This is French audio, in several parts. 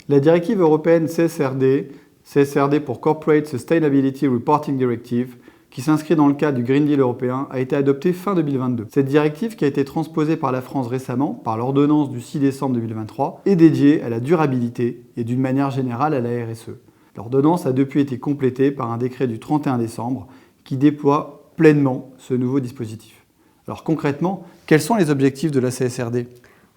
La directive européenne CSRD pour Corporate Sustainability Reporting Directive, qui s'inscrit dans le cadre du Green Deal européen, a été adoptée fin 2022. Cette directive, qui a été transposée par la France récemment, par l'ordonnance du 6 décembre 2023, est dédiée à la durabilité et d'une manière générale à la RSE. L'ordonnance a depuis été complétée par un décret du 31 décembre qui déploie pleinement ce nouveau dispositif. Alors concrètement, quels sont les objectifs de la CSRD ?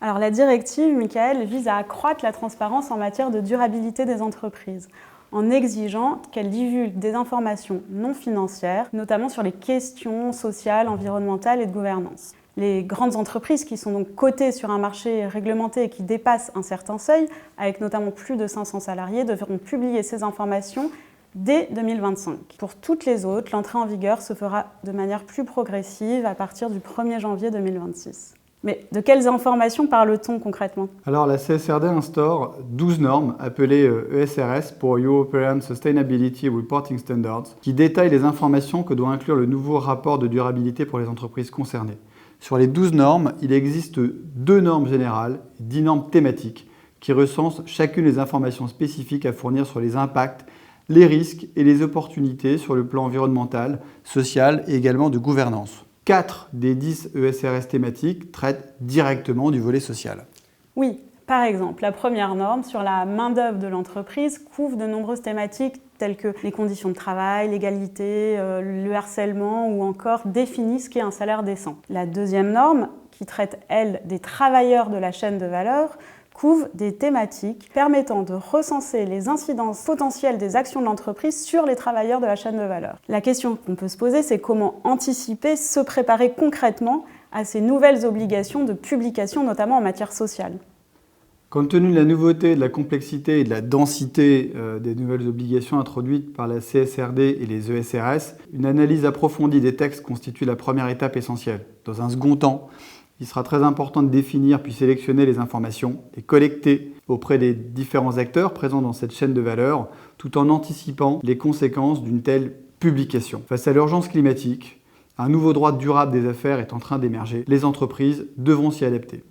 Alors la directive, Michael, vise à accroître la transparence en matière de durabilité des entreprises, en exigeant qu'elles divulguent des informations non financières, notamment sur les questions sociales, environnementales et de gouvernance. Les grandes entreprises qui sont donc cotées sur un marché réglementé et qui dépassent un certain seuil, avec notamment plus de 500 salariés, devront publier ces informations dès 2025. Pour toutes les autres, l'entrée en vigueur se fera de manière plus progressive à partir du 1er janvier 2026. Mais de quelles informations parle-t-on concrètement ? Alors la CSRD instaure 12 normes appelées ESRS pour European Sustainability Reporting Standards qui détaillent les informations que doit inclure le nouveau rapport de durabilité pour les entreprises concernées. Sur les 12 normes, il existe 2 normes générales et 10 normes thématiques qui recensent chacune les informations spécifiques à fournir sur les impacts, les risques et les opportunités sur le plan environnemental, social et également de gouvernance. 4 des 10 ESRS thématiques traitent directement du volet social. Oui, par exemple, la première norme sur la main-d'œuvre de l'entreprise couvre de nombreuses thématiques telles que les conditions de travail, l'égalité, le harcèlement ou encore définit ce qu'est un salaire décent. La deuxième norme, qui traite, elle, des travailleurs de la chaîne de valeur, couvre des thématiques permettant de recenser les incidences potentielles des actions de l'entreprise sur les travailleurs de la chaîne de valeur. La question qu'on peut se poser, c'est comment anticiper, se préparer concrètement à ces nouvelles obligations de publication, notamment en matière sociale. Compte tenu de la nouveauté, de la complexité et de la densité des nouvelles obligations introduites par la CSRD et les ESRS, une analyse approfondie des textes constitue la première étape essentielle. Dans un second temps, il sera très important de définir puis sélectionner les informations, les collecter auprès des différents acteurs présents dans cette chaîne de valeur, tout en anticipant les conséquences d'une telle publication. Face à l'urgence climatique, un nouveau droit durable des affaires est en train d'émerger. Les entreprises devront s'y adapter.